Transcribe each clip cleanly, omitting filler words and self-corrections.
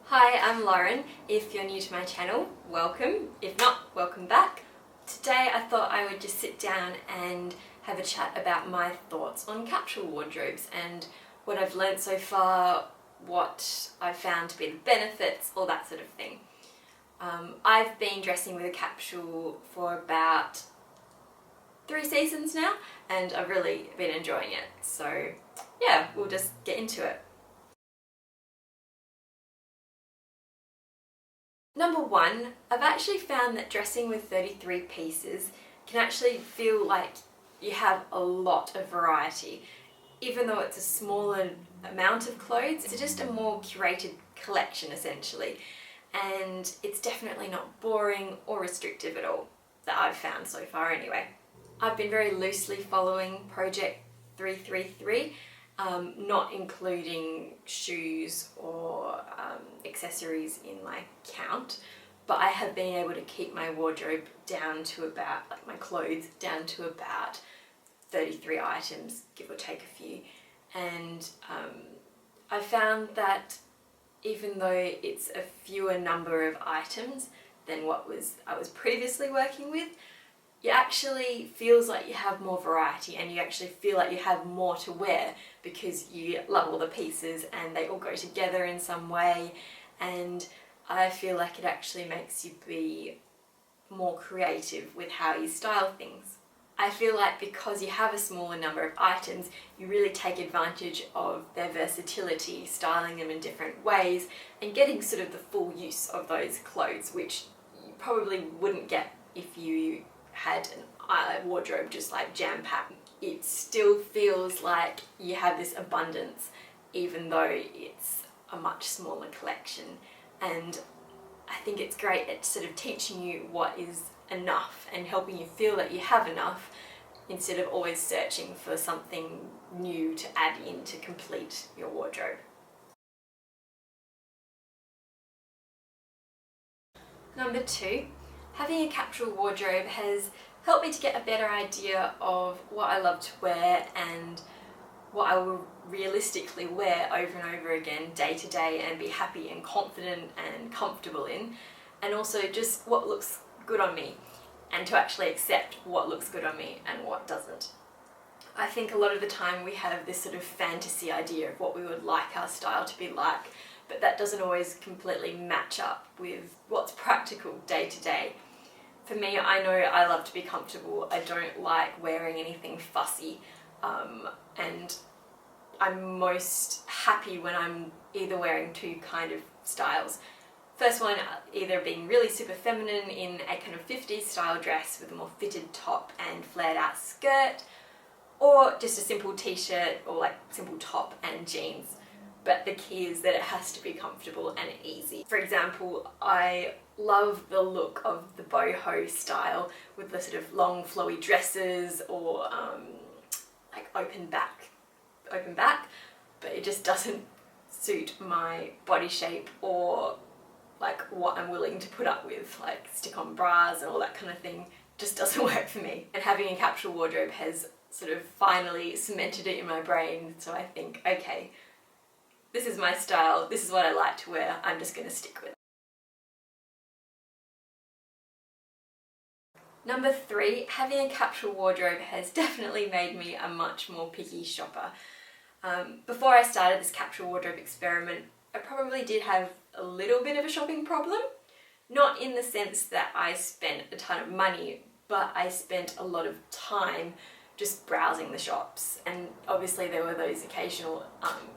Hi, I'm Lauren. If you're new to my channel, welcome. If not, welcome back. Today I thought I would just sit down and have a chat about my thoughts on capsule wardrobes and what I've learned so far, what I've found to be the benefits, all that sort of thing. I've been dressing with a capsule for about 3 seasons now and I've really been enjoying it. So yeah, we'll just get into it. Number one, I've actually found that dressing with 33 pieces can actually feel like you have a lot of variety. Even though it's a smaller amount of clothes, it's just a more curated collection essentially. And it's definitely not boring or restrictive at all, that I've found so far anyway. I've been very loosely following Project 333, not including shoes or accessories in my count, but I have been able to keep my wardrobe down to about, like my clothes, down to about 33 items, give or take a few. And I found that even though it's a fewer number of items than what I was previously working with, it actually feels like you have more variety and you actually feel like you have more to wear because you love all the pieces and they all go together in some way, and I feel like it actually makes you be more creative with how you style things. I feel like because you have a smaller number of items, you really take advantage of their versatility, styling them in different ways and getting sort of the full use of those clothes, which you probably wouldn't get if you had a wardrobe just like jam-packed. It still feels like you have this abundance even though it's a much smaller collection, and I think it's great at sort of teaching you what is enough and helping you feel that you have enough instead of always searching for something new to add in to complete your wardrobe. Number two, having a capsule wardrobe has helped me to get a better idea of what I love to wear and what I will realistically wear over and over again day to day and be happy and confident and comfortable in, and also just what looks good on me and to actually accept what looks good on me and what doesn't. I think a lot of the time we have this sort of fantasy idea of what we would like our style to be like, but that doesn't always completely match up with what's practical day to day. For me, I know I love to be comfortable. I don't like wearing anything fussy, and I'm most happy when I'm either wearing two kind of styles. First one, either being really super feminine in a kind of 50s style dress with a more fitted top and flared out skirt, or just a simple t-shirt or like simple top and jeans. But the key is that it has to be comfortable and easy. For example, I love the look of the boho style with the sort of long flowy dresses or like open back, but it just doesn't suit my body shape or like what I'm willing to put up with, like stick-on bras and all that kind of thing. Just doesn't work for me. And having a capsule wardrobe has sort of finally cemented it in my brain, so I think, okay, this is my style, this is what I like to wear, I'm just going to stick with it. Number three, having a capsule wardrobe has definitely made me a much more picky shopper. Before I started this capsule wardrobe experiment, I probably did have a little bit of a shopping problem. Not in the sense that I spent a ton of money, but I spent a lot of time just browsing the shops, and obviously there were those occasional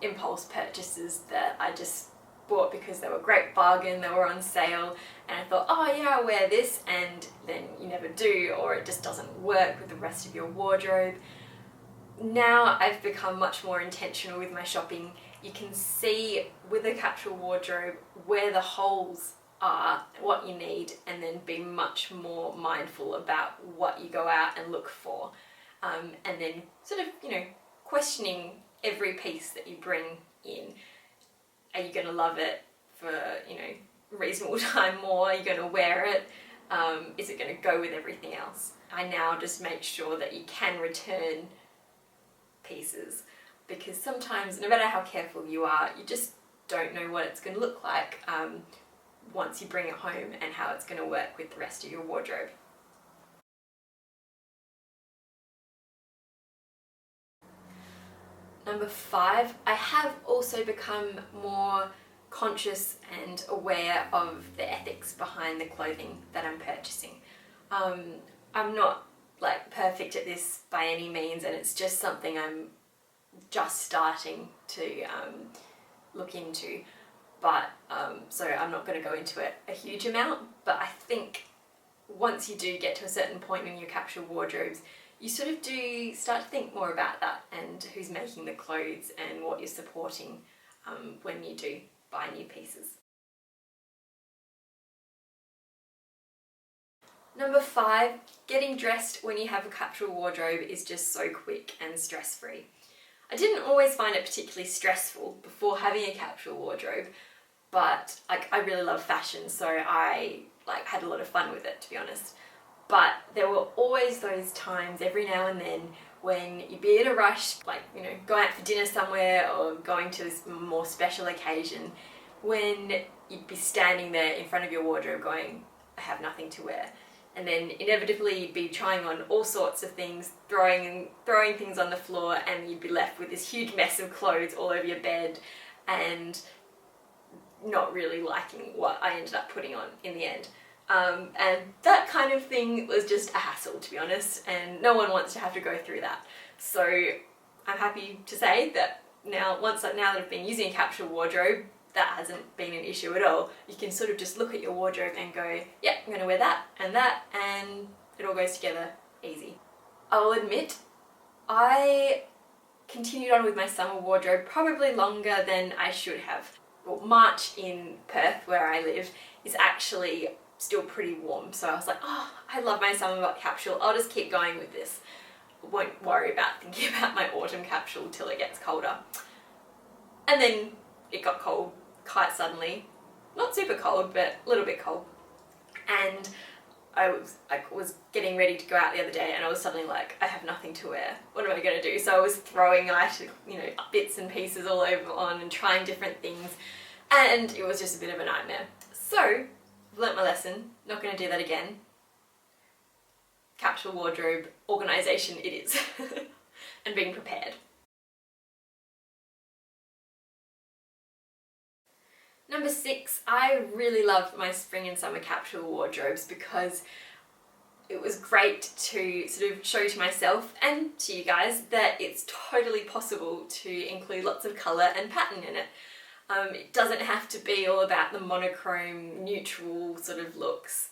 impulse purchases that I just bought because they were a great bargain, they were on sale, and I thought, oh yeah, I'll wear this, and then you never do, or it just doesn't work with the rest of your wardrobe. Now I've become much more intentional with my shopping. You can see with a capsule wardrobe where the holes are, what you need, and then be much more mindful about what you go out and look for. And then sort of, questioning every piece that you bring in. Are you going to love it for, a reasonable time more? Are you going to wear it? Is it going to go with everything else? I now just make sure that you can return pieces, because sometimes, no matter how careful you are, you just don't know what it's going to look like once you bring it home and how it's going to work with the rest of your wardrobe. Number 5, I have also become more conscious and aware of the ethics behind the clothing that I'm purchasing. I'm not like perfect at this by any means, and it's just something I'm just starting to look into, but so I'm not going to go into it a huge amount, but I think once you do get to a certain point in your capsule wardrobes, you sort of do start to think more about that and who's making the clothes and what you're supporting when you do buy new pieces. Number 5, getting dressed when you have a capsule wardrobe is just so quick and stress-free. I didn't always find it particularly stressful before having a capsule wardrobe, but I really love fashion, so I had a lot of fun with it, to be honest. But there were always those times every now and then when you'd be in a rush, going out for dinner somewhere or going to this more special occasion, when you'd be standing there in front of your wardrobe going, I have nothing to wear. And then inevitably you'd be trying on all sorts of things, throwing things on the floor, and you'd be left with this huge mess of clothes all over your bed and not really liking what I ended up putting on in the end. And that kind of thing was just a hassle, to be honest, and no one wants to have to go through that. So I'm happy to say that now that I've been using a capsule wardrobe, that hasn't been an issue at all. You can sort of just look at your wardrobe and go, yeah, I'm going to wear that, and it all goes together easy. I'll admit, I continued on with my summer wardrobe probably longer than I should have. Well, March in Perth, where I live, is actually still pretty warm, so I was like, oh, I love my summer capsule, I'll just keep going with this. Won't worry about thinking about my autumn capsule till it gets colder. And then it got cold quite suddenly. Not super cold, but a little bit cold. And I was getting ready to go out the other day, and I was suddenly like, I have nothing to wear. What am I going to do? So I was throwing bits and pieces all over on and trying different things, and it was just a bit of a nightmare. So I've learnt my lesson, not going to do that again. Capsule wardrobe organisation it is, and being prepared. Number 6, I really love my spring and summer capsule wardrobes because it was great to sort of show to myself and to you guys that it's totally possible to include lots of colour and pattern in it. It doesn't have to be all about the monochrome, neutral sort of looks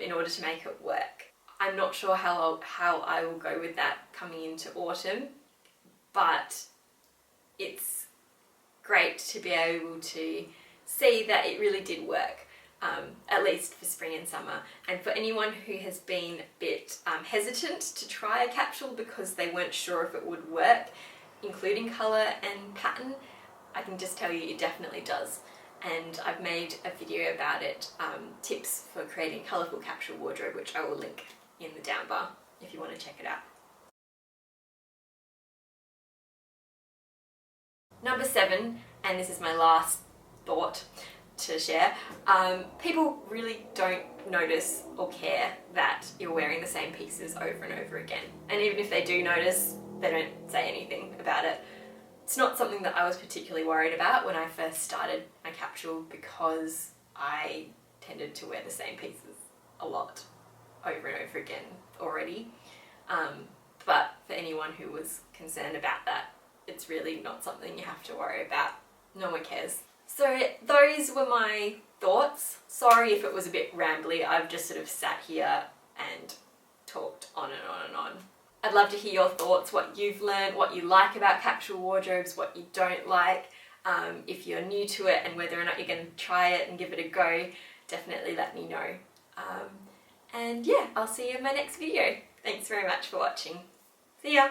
in order to make it work. I'm not sure how I will go with that coming into autumn, but it's great to be able to see that it really did work, at least for spring and summer. And for anyone who has been a bit hesitant to try a capsule because they weren't sure if it would work, including colour and pattern, I can just tell you it definitely does. And I've made a video about it, tips for creating a colourful capsule wardrobe, which I will link in the down bar if you want to check it out. Number 7, and this is my last thought to share, people really don't notice or care that you're wearing the same pieces over and over again. And even if they do notice, they don't say anything about it. It's not something that I was particularly worried about when I first started my capsule because I tended to wear the same pieces a lot over and over again already. But for anyone who was concerned about that, it's really not something you have to worry about. No one cares. So those were my thoughts. Sorry if it was a bit rambly. I've just sort of sat here and talked on and on and on. I'd love to hear your thoughts, what you've learned, what you like about capsule wardrobes, what you don't like. If you're new to it and whether or not you're going to try it and give it a go, definitely let me know. And yeah, I'll see you in my next video. Thanks very much for watching. See ya!